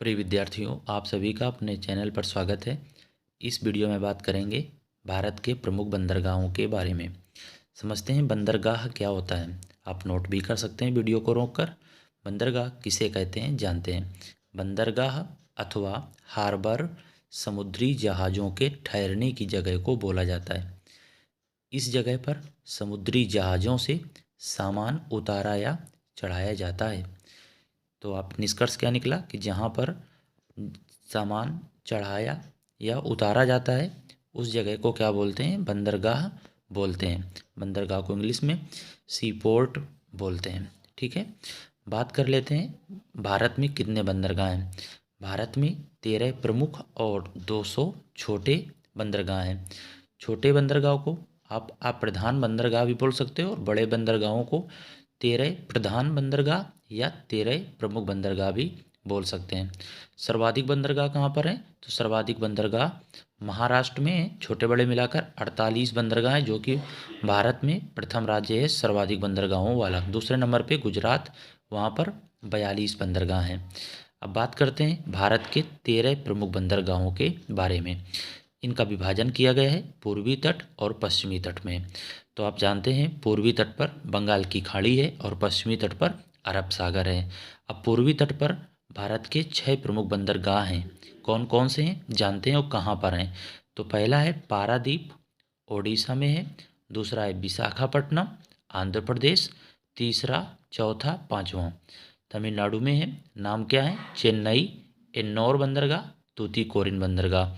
प्रिय विद्यार्थियों, आप सभी का अपने चैनल पर स्वागत है। इस वीडियो में बात करेंगे भारत के प्रमुख बंदरगाहों के बारे में। समझते हैं बंदरगाह क्या होता है। आप नोट भी कर सकते हैं वीडियो को रोककर। बंदरगाह किसे कहते हैं जानते हैं। बंदरगाह अथवा हार्बर समुद्री जहाज़ों के ठहरने की जगह को बोला जाता है। इस जगह पर समुद्री जहाज़ों से सामान उतारा या चढ़ाया जाता है। तो आप निष्कर्ष क्या निकला कि जहाँ पर सामान चढ़ाया या उतारा जाता है उस जगह को क्या बोलते हैं? बंदरगाह बोलते हैं। बंदरगाह को इंग्लिश में सी पोर्ट बोलते हैं। ठीक है, बात कर लेते हैं भारत में कितने बंदरगाह हैं। भारत में 13 प्रमुख और 200 छोटे बंदरगाह हैं। छोटे बंदरगाह को आप प्रधान बंदरगाह भी बोल सकते हो और बड़े बंदरगाहों को 13 प्रधान बंदरगाह या 13 प्रमुख बंदरगाह भी बोल सकते हैं। सर्वाधिक बंदरगाह कहाँ पर हैं? तो सर्वाधिक बंदरगाह महाराष्ट्र में हैं। छोटे बड़े मिलाकर 48 बंदरगाह हैं, जो कि भारत में प्रथम राज्य है सर्वाधिक बंदरगाहों वाला। दूसरे नंबर पे गुजरात, वहाँ पर 42 बंदरगाह हैं। अब बात करते हैं भारत के 13 प्रमुख बंदरगाहों के बारे में। इनका विभाजन किया गया है पूर्वी तट और पश्चिमी तट में। तो आप जानते हैं पूर्वी तट पर बंगाल की खाड़ी है और पश्चिमी तट पर अरब सागर है। अब पूर्वी तट पर भारत के 6 प्रमुख बंदरगाह हैं। कौन कौन से हैं जानते हैं और कहाँ पर हैं? तो पहला है पारादीप, ओडिशा में है। दूसरा है विशाखापट्टनम, आंध्र प्रदेश। तीसरा, चौथा, पाँचवा तमिलनाडु में है। नाम क्या है? चेन्नई एन्नौर बंदरगाह, तूतीकोरिन बंदरगाह।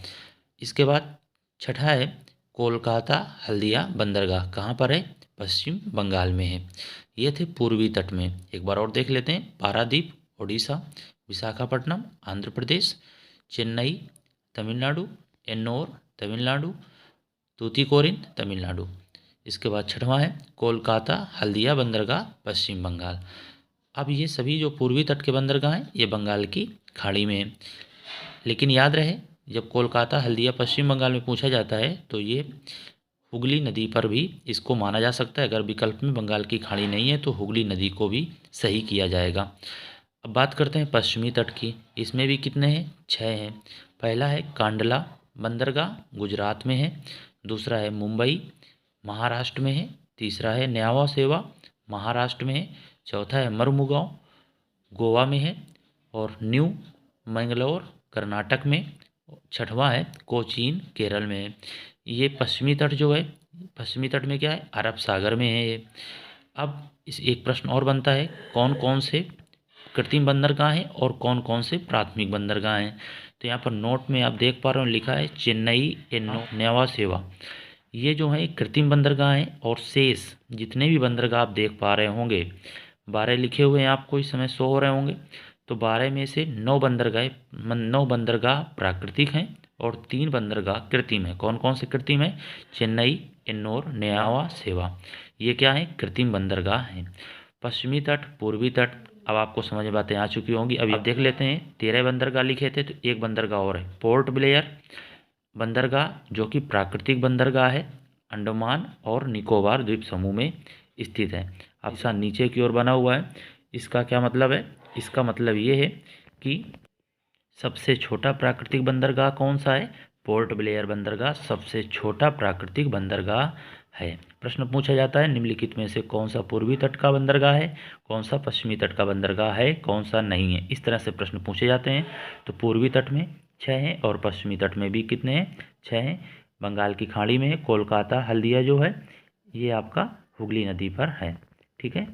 इसके बाद छठा है कोलकाता हल्दिया बंदरगाह। कहाँ पर है? पश्चिम बंगाल में है। ये थे पूर्वी तट में। एक बार और देख लेते हैं। पारादीप ओडिशा, विशाखापट्टनम आंध्र प्रदेश, चेन्नई तमिलनाडु, एन्नौर तमिलनाडु, तूतीकोरिन तमिलनाडु। इसके बाद छठवां है कोलकाता हल्दिया बंदरगाह, पश्चिम बंगाल। अब ये सभी जो पूर्वी तट के बंदरगाह हैं ये बंगाल की खाड़ी में हैं। लेकिन याद रहे, जब कोलकाता हल्दिया पश्चिम बंगाल में पूछा जाता है तो ये हुगली नदी पर भी इसको माना जा सकता है। अगर विकल्प में बंगाल की खाड़ी नहीं है तो हुगली नदी को भी सही किया जाएगा। अब बात करते हैं पश्चिमी तट की। इसमें भी कितने हैं? 6 हैं। पहला है कांडला बंदरगाह, गुजरात में है। दूसरा है मुंबई, महाराष्ट्र में है। तीसरा है न्यावा सेवा, महाराष्ट्र में है। चौथा है मरमुगांव, गोवा में है। और न्यू मैंगलोर, कर्नाटक में। छठवां है कोचीन, केरल में है। ये पश्चिमी तट जो है, पश्चिमी तट में क्या है? अरब सागर में है ये। अब इस एक प्रश्न और बनता है, कौन कौन से कृत्रिम बंदरगाह हैं और कौन कौन से प्राथमिक बंदरगाह हैं। तो यहाँ पर नोट में आप देख पा रहे हो लिखा है चेन्नई एन्नो न्यावा सेवा। ये जो है कृत्रिम बंदरगाह हैं और शेष जितने भी बंदरगाह आप देख पा रहे होंगे, 12 लिखे हुए हैं आपको इस समय शो हो रहे होंगे। तो 12 में से 9 बंदरगाह प्राकृतिक हैं और 3 बंदरगाह कृत्रिम हैं। कौन कौन से कृत्रिम हैं? चेन्नई एन्नौर न्यावा सेवा, ये क्या है? कृत्रिम बंदरगाह हैं। पश्चिमी तट, पूर्वी तट, अब आपको समझ में बातें आ चुकी होंगी। अभी आप देख लेते हैं 13 बंदरगाह लिखे थे तो एक बंदरगाह और है पोर्ट ब्लेयर बंदरगाह, जो कि प्राकृतिक बंदरगाह है, अंडमान और निकोबार द्वीप समूह में स्थित है। अब ऐसा नीचे की ओर बना हुआ है। इसका क्या मतलब है? इसका मतलब ये है कि सबसे छोटा प्राकृतिक बंदरगाह कौन सा है? पोर्ट ब्लेयर बंदरगाह सबसे छोटा प्राकृतिक बंदरगाह है। प्रश्न पूछा जाता है निम्नलिखित में से कौन सा पूर्वी तट का बंदरगाह है, कौन सा पश्चिमी तट का बंदरगाह है, कौन सा नहीं है। इस तरह से प्रश्न पूछे जाते हैं। तो पूर्वी तट में 6 हैं और पश्चिमी तट में भी कितने हैं? 6 हैं। बंगाल की खाड़ी में कोलकाता हल्दिया जो है ये आपका हुगली नदी पर है। ठीक है,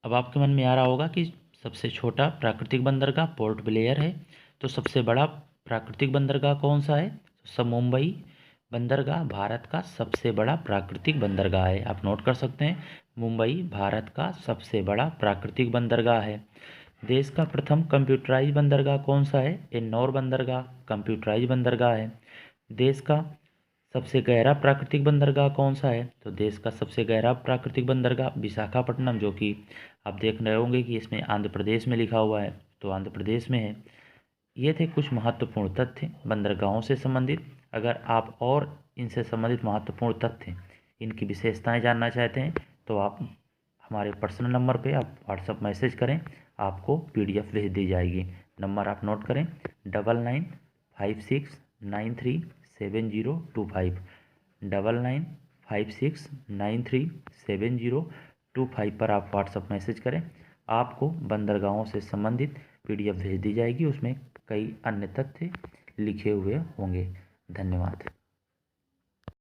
अब आपके मन में आ रहा होगा कि सबसे छोटा प्राकृतिक बंदरगाह पोर्ट ब्लेयर है, तो सबसे बड़ा प्राकृतिक बंदरगाह कौन सा है? सब मुंबई बंदरगाह भारत का सबसे बड़ा प्राकृतिक बंदरगाह है। आप नोट कर सकते हैं, मुंबई भारत का सबसे बड़ा प्राकृतिक बंदरगाह है। देश का प्रथम कंप्यूटराइज बंदरगाह कौन सा है? एन्नौर बंदरगाह कंप्यूटराइज बंदरगाह है। देश का सबसे गहरा प्राकृतिक बंदरगाह कौन सा है? तो देश का सबसे गहरा प्राकृतिक बंदरगाह विशाखापट्टनम, जो कि आप देख रहे होंगे कि इसमें आंध्र प्रदेश में लिखा हुआ है, तो आंध्र प्रदेश में है। ये थे कुछ महत्वपूर्ण तथ्य बंदरगाहों से संबंधित। अगर आप और इनसे संबंधित महत्वपूर्ण तथ्य, इनकी विशेषताएं जानना चाहते हैं तो आप हमारे पर्सनल नंबर पे आप व्हाट्सएप मैसेज करें, आपको PDF भेज दी जाएगी। नंबर आप नोट करें 9956937025, 9956937025 पर आप व्हाट्सअप मैसेज करें। आपको बंदरगाहों से संबंधित PDF भेज दी जाएगी, उसमें कई अन्य तथ्य लिखे हुए होंगे। धन्यवाद।